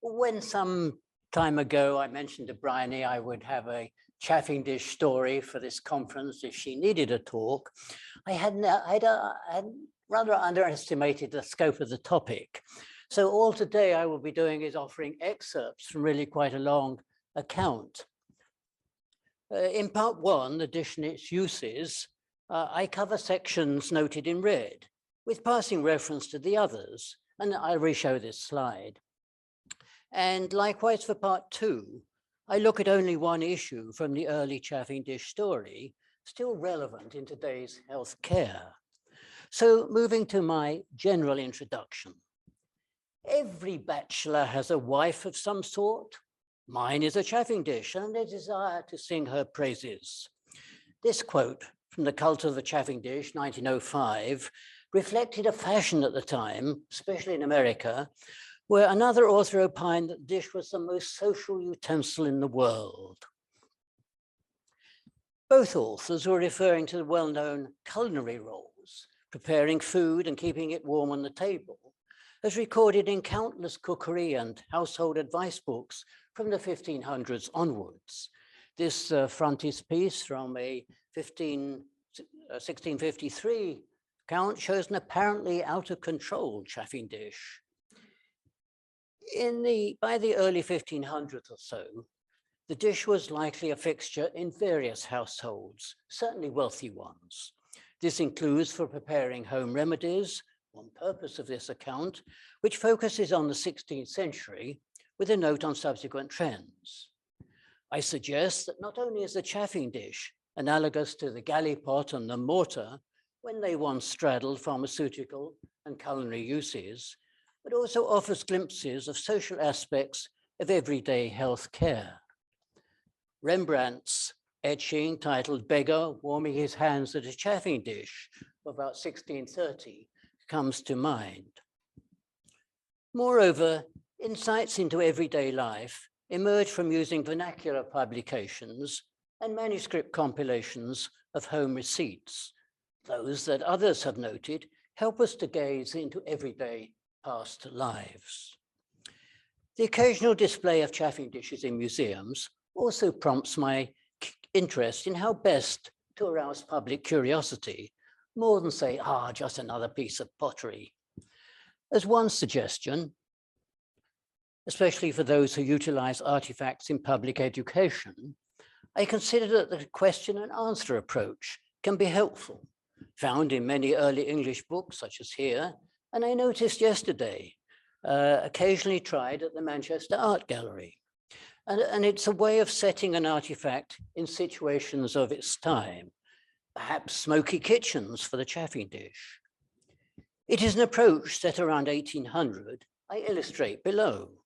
When some time ago I mentioned to Bryony I would have a chafing dish story for this conference if she needed a talk, I had rather underestimated the scope of the topic. So all today I will be doing is offering excerpts from really quite a long account. In part one, the dish and its uses, I cover sections noted in red with passing reference to the others, and I'll re-show this slide. And likewise for part two, I look at only one issue from the early chafing dish story, still relevant in today's healthcare. So moving to my general introduction. Every bachelor has a wife of some sort. Mine is a chafing dish and a desire to sing her praises. This quote from The Cult of the Chafing Dish, 1905, reflected a fashion at the time, especially in America, where another author opined that the dish was the most social utensil in the world. Both authors were referring to the well-known culinary roles, preparing food and keeping it warm on the table, as recorded in countless cookery and household advice books from the 1500s onwards. This frontispiece from a 1653 account shows an apparently out of control chafing dish. By the early 1500s or so, the dish was likely a fixture in various households, certainly wealthy ones. This includes for preparing home remedies, one purpose of this account, which focuses on the 16th century with a note on subsequent trends. I suggest that not only is the chafing dish analogous to the galley pot and the mortar when they once straddled pharmaceutical and culinary uses, but also offers glimpses of social aspects of everyday health care. Rembrandt's etching titled "Beggar Warming His Hands at a Chafing Dish" of about 1630 comes to mind. Moreover, insights into everyday life emerge from using vernacular publications and manuscript compilations of home receipts. Those that others have noted help us to gaze into everyday past lives. The occasional display of chafing dishes in museums also prompts my interest in how best to arouse public curiosity, more than say, just another piece of pottery. As one suggestion, especially for those who utilize artifacts in public education, I consider that the question and answer approach can be helpful, found in many early English books such as here, and I noticed yesterday, occasionally tried at the Manchester Art Gallery. And it's a way of setting an artifact in situations of its time, perhaps smoky kitchens for the chafing dish. It is an approach set around 1800 I illustrate below.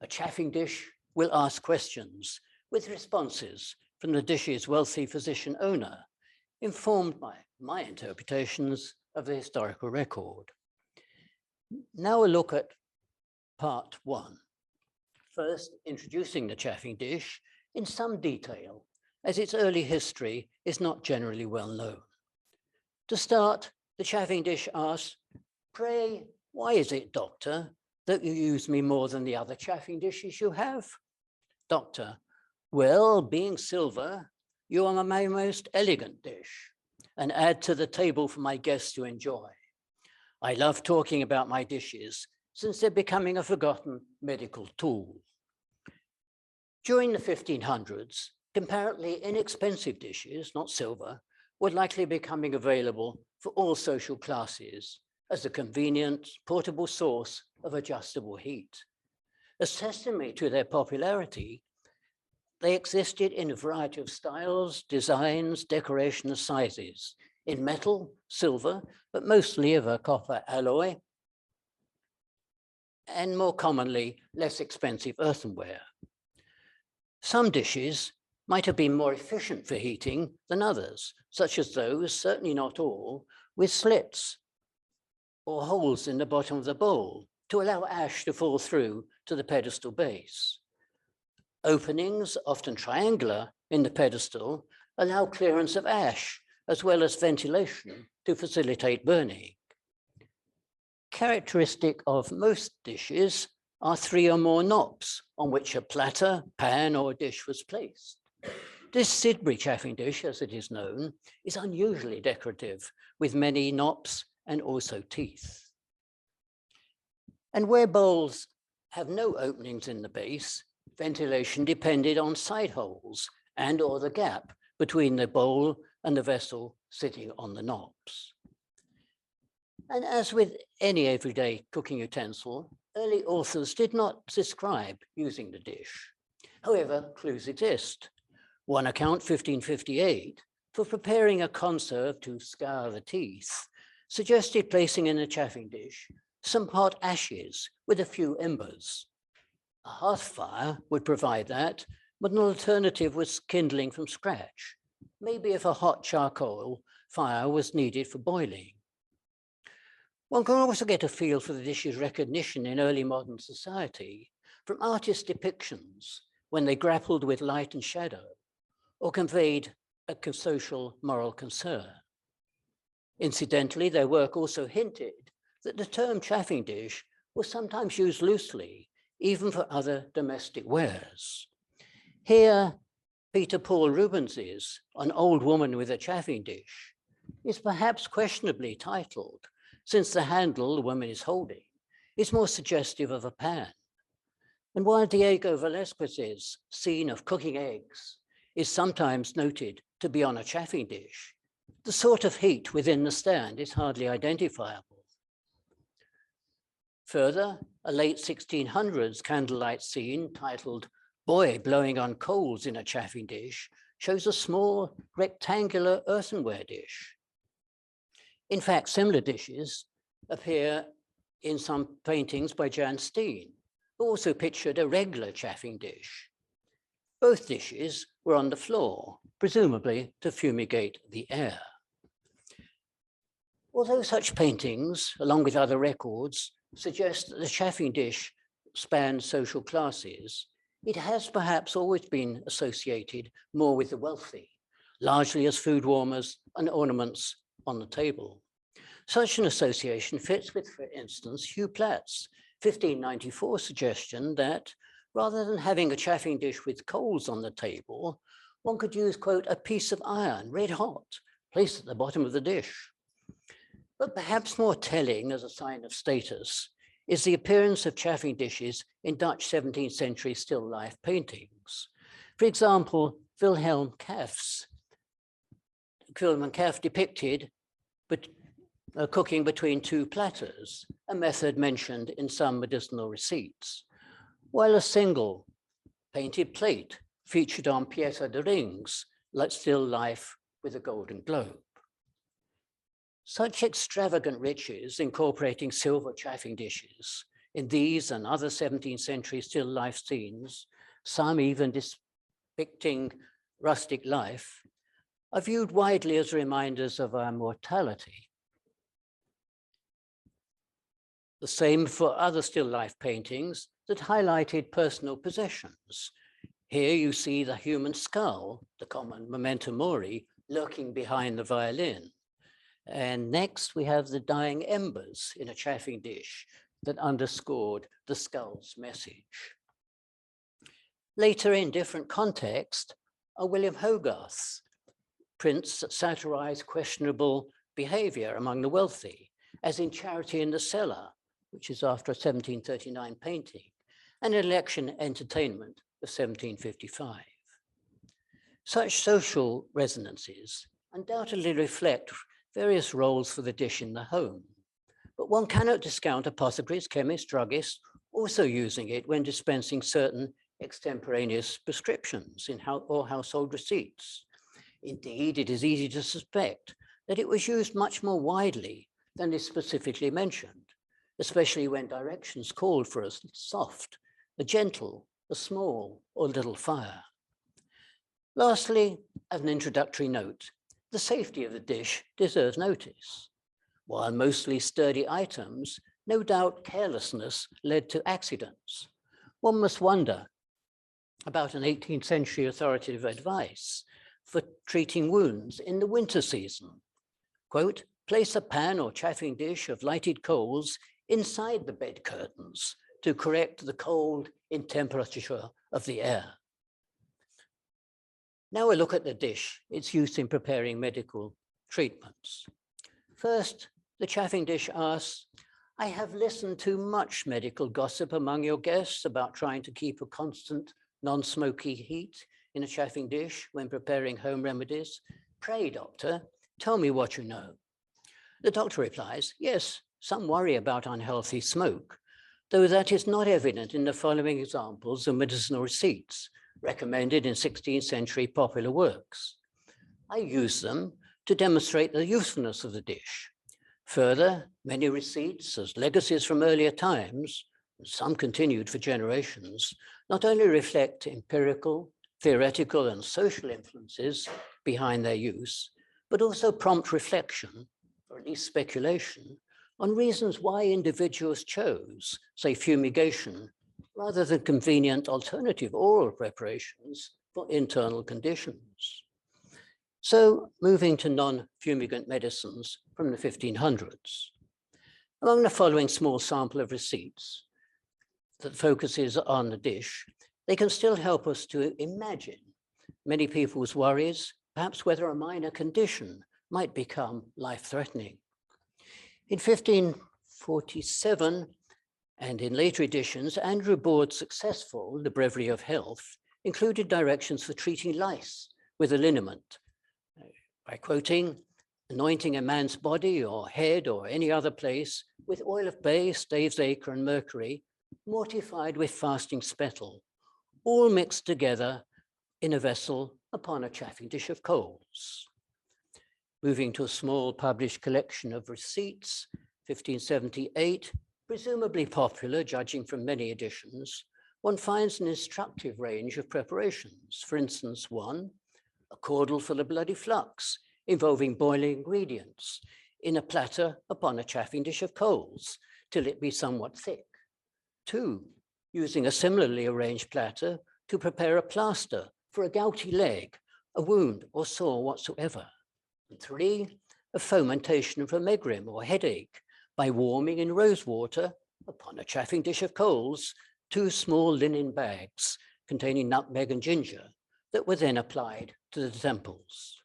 A chafing dish will ask questions with responses from the dish's wealthy physician owner, informed by my interpretations of the historical record. Now a look at part one. First, introducing the chafing dish in some detail, as its early history is not generally well known. To start, the chafing dish asks, "Pray, why is it, doctor, that you use me more than the other chafing dishes you have?" Doctor, "Well, being silver, you are my most elegant dish, and add to the table for my guests to enjoy. I love talking about my dishes since they're becoming a forgotten medical tool." During the 1500s, comparatively inexpensive dishes, not silver, were likely becoming available for all social classes as a convenient, portable source of adjustable heat. As testimony to their popularity, they existed in a variety of styles, designs, decoration, and sizes, in metal, silver, but mostly of a copper alloy, and more commonly, less expensive earthenware. Some dishes might have been more efficient for heating than others, such as those, certainly not all, with slits or holes in the bottom of the bowl to allow ash to fall through to the pedestal base. Openings, often triangular, in the pedestal allow clearance of ash as well as ventilation to facilitate burning. Characteristic of most dishes are 3 or more knops on which a platter, pan, or dish was placed. This Sidbury chafing dish, as it is known, is unusually decorative, with many knops and also teeth. And where bowls have no openings in the base, ventilation depended on side holes and or the gap between the bowl and the vessel sitting on the knobs. And as with any everyday cooking utensil, early authors did not describe using the dish. However, clues exist. One account, 1558, for preparing a conserve to scour the teeth, suggested placing in a chafing dish some hot ashes with a few embers. A hearth fire would provide that, but an alternative was kindling from scratch, maybe if a hot charcoal fire was needed for boiling. One can also get a feel for the dish's recognition in early modern society from artist depictions when they grappled with light and shadow or conveyed a social moral concern. Incidentally, their work also hinted that the term chafing dish was sometimes used loosely, even for other domestic wares. Here, Peter Paul Rubens's An Old Woman with a Chafing Dish is perhaps questionably titled, since the handle the woman is holding is more suggestive of a pan. And while Diego Velázquez's scene of cooking eggs is sometimes noted to be on a chafing dish, the sort of heat within the stand is hardly identifiable. Further, a late 1600s candlelight scene titled Boy Blowing on Coals in a Chafing Dish shows a small rectangular earthenware dish. In fact, similar dishes appear in some paintings by Jan Steen, who also pictured a regular chafing dish. Both dishes were on the floor, presumably to fumigate the air. Although such paintings, along with other records, suggest that the chafing dish spans social classes, it has perhaps always been associated more with the wealthy, largely as food warmers and ornaments on the table. Such an association fits with, for instance, Hugh Platt's 1594 suggestion that rather than having a chafing dish with coals on the table, one could use, quote, a piece of iron, red hot, placed at the bottom of the dish. But perhaps more telling as a sign of status is the appearance of chafing dishes in Dutch 17th century still life paintings. For example, Wilhelm Caffe depicted cooking between two platters, a method mentioned in some medicinal receipts, while a single painted plate featured on pièce de rings, like still life with a golden globe. Such extravagant riches incorporating silver chafing dishes in these and other 17th century still life scenes, some even depicting rustic life, are viewed widely as reminders of our mortality. The same for other still life paintings that highlighted personal possessions. Here you see the human skull, the common memento mori, lurking behind the violin. And next we have the dying embers in a chafing dish that underscored the skull's message. Later, in different context, are William Hogarth's prints that satirize questionable behavior among the wealthy, as in Charity in the Cellar, which is after a 1739 painting, and Election Entertainment of 1755. Such social resonances undoubtedly reflect various roles for the dish in the home, but one cannot discount apothecaries, chemists, druggists also using it when dispensing certain extemporaneous prescriptions or household receipts. Indeed, it is easy to suspect that it was used much more widely than is specifically mentioned, especially when directions called for a soft, a gentle, a small, or little fire. Lastly, as an introductory note, the safety of the dish deserves notice. While mostly sturdy items, no doubt carelessness led to accidents. One must wonder about an 18th century authoritative advice for treating wounds in the winter season. Quote, place a pan or chafing dish of lighted coals inside the bed curtains to correct the cold in temperature of the air. Now we look at the dish, its use in preparing medical treatments. First, the chafing dish asks, I have listened to much medical gossip among your guests about trying to keep a constant non-smoky heat in a chafing dish when preparing home remedies. Pray, doctor, tell me what you know. The doctor replies, yes, some worry about unhealthy smoke, though that is not evident in the following examples of medicinal receipts recommended in 16th century popular works. I use them to demonstrate the usefulness of the dish. Further, many receipts as legacies from earlier times, some continued for generations, not only reflect empirical, theoretical, and social influences behind their use, but also prompt reflection, or at least speculation, on reasons why individuals chose, say, fumigation, rather than convenient alternative oral preparations for internal conditions. So, moving to non-fumigant medicines from the 1500s. Among the following small sample of receipts that focuses on the dish, they can still help us to imagine many people's worries, perhaps whether a minor condition might become life-threatening. In 1547, and in later editions, Andrew Board's successful The Breviary of Health included directions for treating lice with a liniment, by quoting, anointing a man's body or head or any other place with oil of bay, staves acre, and mercury, mortified with fasting spettle, all mixed together in a vessel upon a chafing dish of coals. Moving to a small published collection of receipts, 1578, presumably popular, judging from many editions, one finds an instructive range of preparations. For instance, one, a caudle for the bloody flux, involving boiling ingredients in a platter upon a chafing dish of coals till it be somewhat thick. Two, using a similarly arranged platter to prepare a plaster for a gouty leg, a wound or sore whatsoever. And three, a fomentation of a megrim or headache by warming in rose water upon a chafing dish of coals 2 small linen bags containing nutmeg and ginger that were then applied to the temples.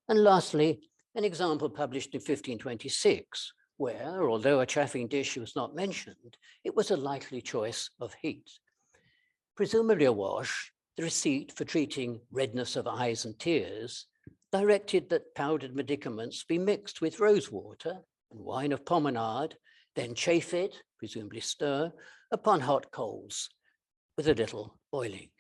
And lastly, an example published in 1526, where, although a chafing dish was not mentioned, it was a likely choice of heat. Presumably a wash, the receipt for treating redness of eyes and tears directed that powdered medicaments be mixed with rose water and wine of pomander, then chafe it, presumably stir, upon hot coals with a little boiling.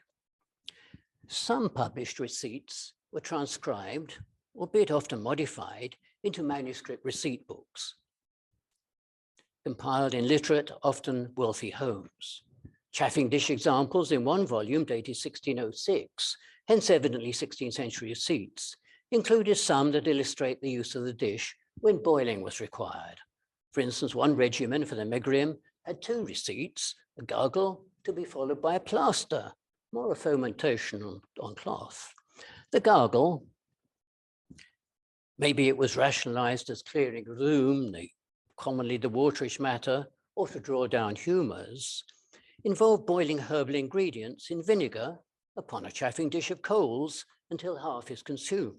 Some published receipts were transcribed, albeit often modified, into manuscript receipt books, compiled in literate, often wealthy homes. Chafing dish examples in one volume dated 1606, hence evidently 16th century receipts, included some that illustrate the use of the dish when boiling was required. For instance, one regimen for the megrim had 2 receipts, a gargle to be followed by a plaster, more a fomentation on cloth. The gargle, maybe it was rationalized as clearing rheum, commonly the waterish matter, or to draw down humors, involved boiling herbal ingredients in vinegar upon a chafing dish of coals until half is consumed.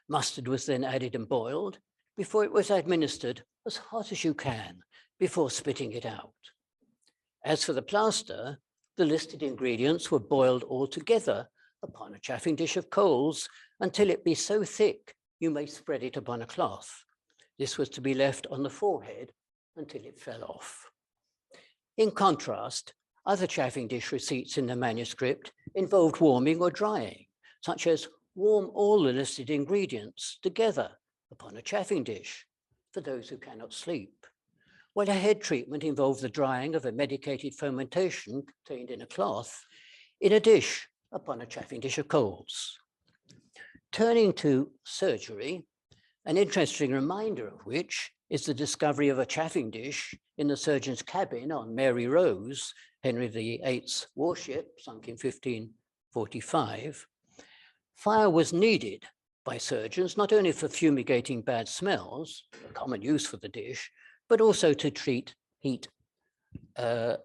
Mustard was then added and boiled before it was administered as hot as you can before spitting it out. As for the plaster, the listed ingredients were boiled all together upon a chafing dish of coals until it be so thick you may spread it upon a cloth. This was to be left on the forehead until it fell off. In contrast, other chafing dish receipts in the manuscript involved warming or drying, such as warm all the listed ingredients together upon a chafing dish for those who cannot sleep, while a head treatment involved the drying of a medicated fomentation contained in a cloth in a dish upon a chafing dish of coals. Turning to surgery, an interesting reminder of which is the discovery of a chafing dish in the surgeon's cabin on Mary Rose, Henry VIII's warship, sunk in 1545. Fire was needed by surgeons not only for fumigating bad smells, a common use for the dish, but also to treat heat I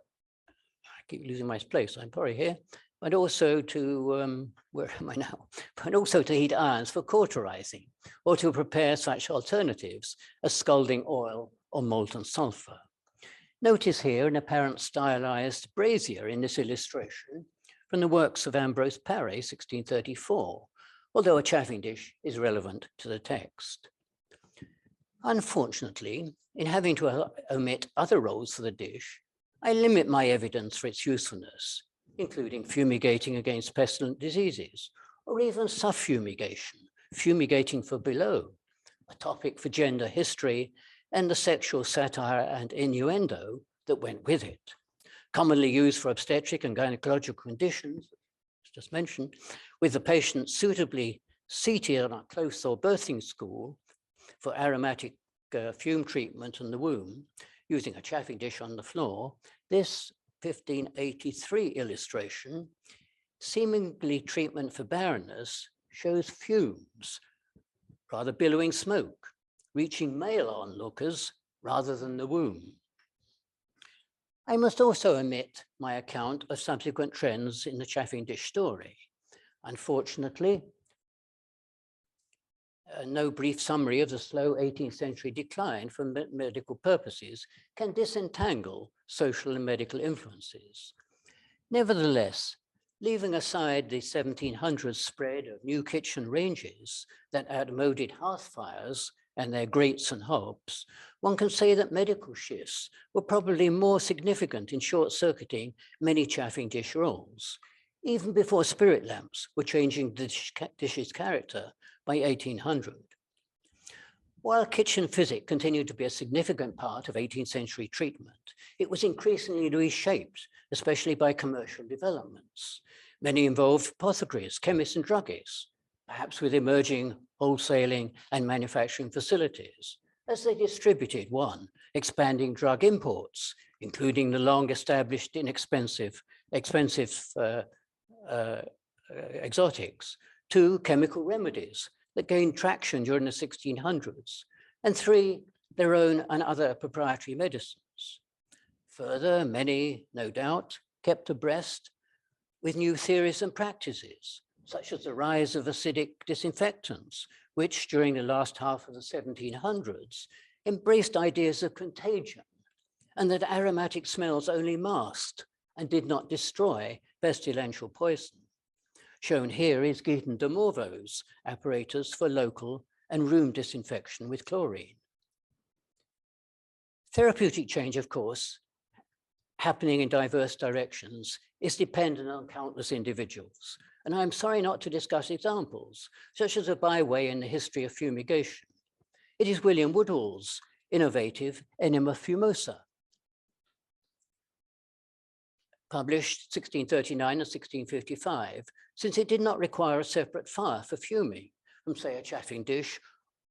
keep losing my place, I'm probably here, but also to, where am I now? But also to heat irons for cauterizing, or to prepare such alternatives as scalding oil or molten sulfur. Notice here an apparent stylized brazier in this illustration from the works of Ambrose Paré, 1634, although a chafing dish is relevant to the text. Unfortunately, in having to omit other roles for the dish, I limit my evidence for its usefulness, including fumigating against pestilent diseases, or even suffumigation, fumigating for below, a topic for gender history and the sexual satire and innuendo that went with it, commonly used for obstetric and gynecological conditions, as just mentioned, with the patient suitably seated on a close or birthing stool for aromatic fume treatment in the womb, using a chafing dish on the floor. This 1583 illustration, seemingly treatment for barrenness, shows fumes, rather billowing smoke, reaching male onlookers rather than the womb. I must also omit my account of subsequent trends in the chafing dish story. Unfortunately, no brief summary of the slow 18th century decline for medical purposes can disentangle social and medical influences. Nevertheless, leaving aside the 1700s spread of new kitchen ranges that outmoded hearth fires and their grates and hobs, one can say that medical shifts were probably more significant in short-circuiting many chafing dish roles, even before spirit lamps were changing the dish's character by 1800. While kitchen physic continued to be a significant part of 18th century treatment, it was increasingly reshaped, especially by commercial developments. Many involved apothecaries, chemists, and druggists, perhaps with emerging wholesaling and manufacturing facilities, as they distributed, one, expanding drug imports, including the long-established inexpensive exotics, two, chemical remedies that gained traction during the 1600s, and three, their own and other proprietary medicines. Further, many, no doubt, kept abreast with new theories and practices, such as the rise of acidic disinfectants, which during the last half of the 1700s embraced ideas of contagion, and that aromatic smells only masked and did not destroy pestilential poison. Shown here is Guiton de Morveau's apparatus for local and room disinfection with chlorine. Therapeutic change, of course, happening in diverse directions, is dependent on countless individuals. And I'm sorry not to discuss examples, such as a byway in the history of fumigation. It is William Woodall's innovative Enema Fumosa, published 1639 and 1655, since it did not require a separate fire for fuming from, say, a chafing dish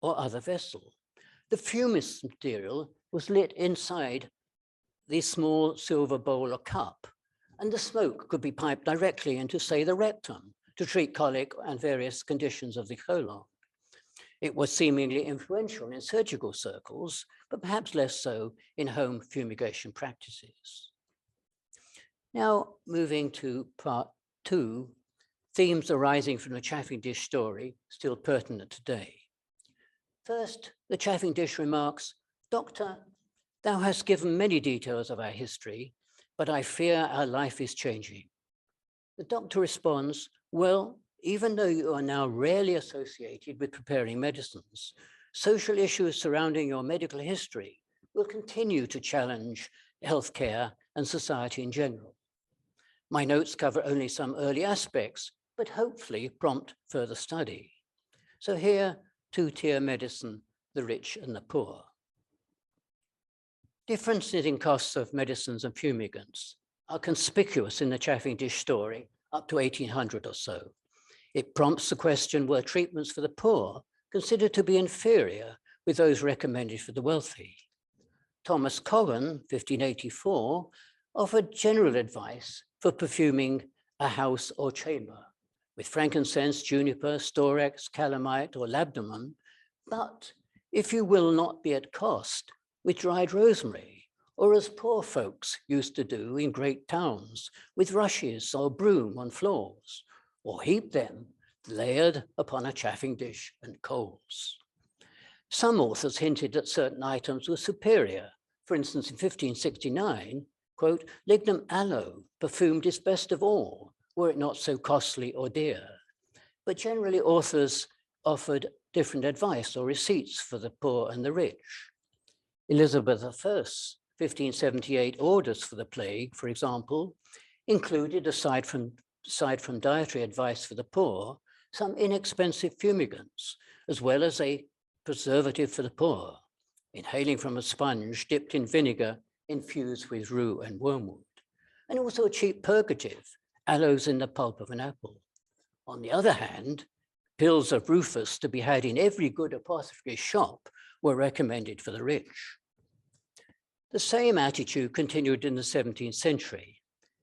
or other vessel. The fumist material was lit inside the small silver bowl or cup, and the smoke could be piped directly into, say, the rectum to treat colic and various conditions of the colon. It was seemingly influential in surgical circles, but perhaps less so in home fumigation practices. Now, moving to part 2, themes arising from the chafing dish story still pertinent today. First, the chafing dish remarks, "Doctor, thou hast given many details of our history, but I fear our life is changing." The doctor responds, "Well, even though you are now rarely associated with preparing medicines, social issues surrounding your medical history will continue to challenge healthcare and society in general. My notes cover only some early aspects, but hopefully prompt further study. So here, two-tier medicine, the rich and the poor. Differences in costs of medicines and fumigants are conspicuous in the chafing dish story up to 1800 or so. It prompts the question, were treatments for the poor considered to be inferior with those recommended for the wealthy? Thomas Coggan, 1584, offered general advice for perfuming a house or chamber with frankincense, juniper, storax, calamite, or labdaman, but if you will not be at cost, with dried rosemary or as poor folks used to do in great towns with rushes or broom on floors, or heap them layered upon a chafing dish and coals. Some authors hinted that certain items were superior. For instance, in 1569, quote, lignum aloe perfumed is best of all, were it not so costly or dear. But generally authors offered different advice or receipts for the poor and the rich. Elizabeth I's 1578 orders for the plague, for example, included, aside from dietary advice for the poor, some inexpensive fumigants, as well as a preservative for the poor, inhaling from a sponge dipped in vinegar infused with rue and wormwood, and also a cheap purgative, aloes in the pulp of an apple. On the other hand, pills of Rufus to be had in every good apothecary shop were recommended for the rich. The same attitude continued in the 17th century,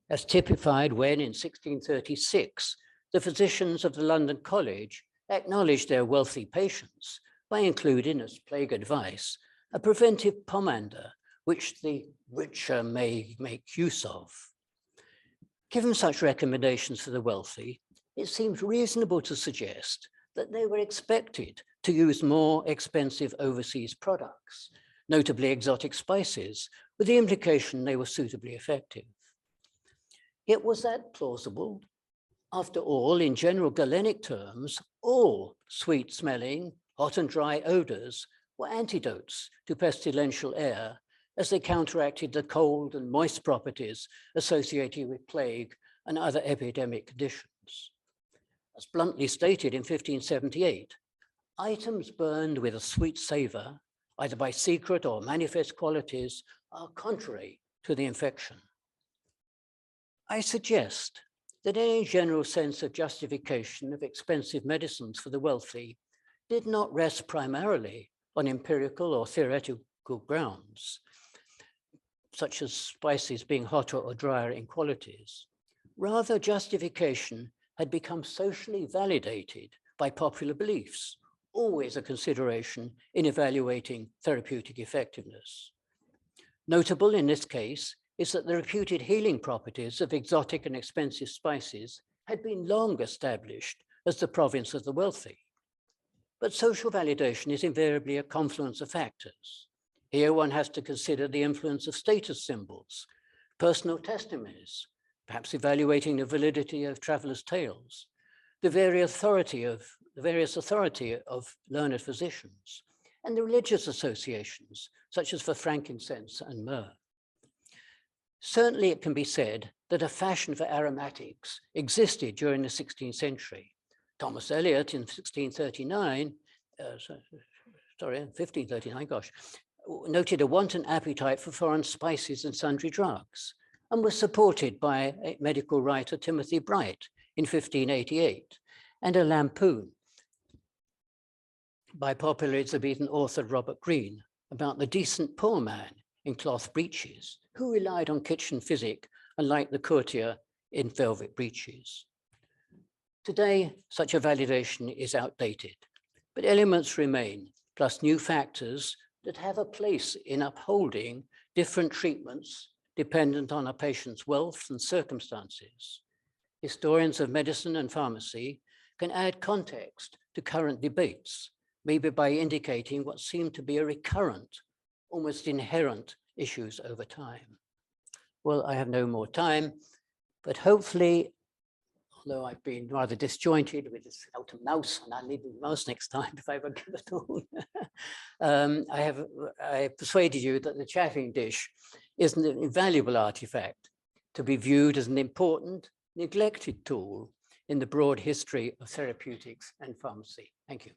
as typified when in 1636, the physicians of the London College acknowledged their wealthy patients by including as plague advice a preventive pomander which the richer may make use of. Given such recommendations for the wealthy, it seems reasonable to suggest that they were expected to use more expensive overseas products, notably exotic spices, with the implication they were suitably effective. Yet was that plausible? After all, in general Galenic terms, all sweet-smelling, hot and dry odors were antidotes to pestilential air, as they counteracted the cold and moist properties associated with plague and other epidemic conditions. As bluntly stated in 1578, items burned with a sweet savor, either by secret or manifest qualities, are contrary to the infection. I suggest that any general sense of justification of expensive medicines for the wealthy did not rest primarily on empirical or theoretical grounds, such as spices being hotter or drier in qualities. Rather, justification had become socially validated by popular beliefs, always a consideration in evaluating therapeutic effectiveness. Notable in this case is that the reputed healing properties of exotic and expensive spices had been long established as the province of the wealthy. But social validation is invariably a confluence of factors. Here one has to consider the influence of status symbols, personal testimonies, perhaps evaluating the validity of travelers' tales, the various authority of learned physicians, and the religious associations, such as for frankincense and myrrh. Certainly it can be said that a fashion for aromatics existed during the 16th century. Thomas Eliot in 1539, noted a wanton appetite for foreign spices and sundry drugs, and was supported by a medical writer, Timothy Bright, in 1588, and a lampoon by popular Elizabethan author Robert Greene about the decent poor man in cloth breeches who relied on kitchen physic, unlike the courtier in velvet breeches. Today, such a validation is outdated, but elements remain, plus new factors that have a place in upholding different treatments dependent on a patient's wealth and circumstances. Historians of medicine and pharmacy can add context to current debates, maybe by indicating what seem to be a recurrent, almost inherent issues over time. Well, I have no more time, but hopefully, although I've been rather disjointed with this out of mouse, and I'll leave the mouse next time if I ever get it on. I persuaded you that the chafing dish is an invaluable artifact to be viewed as an important, neglected tool in the broad history of therapeutics and pharmacy. Thank you.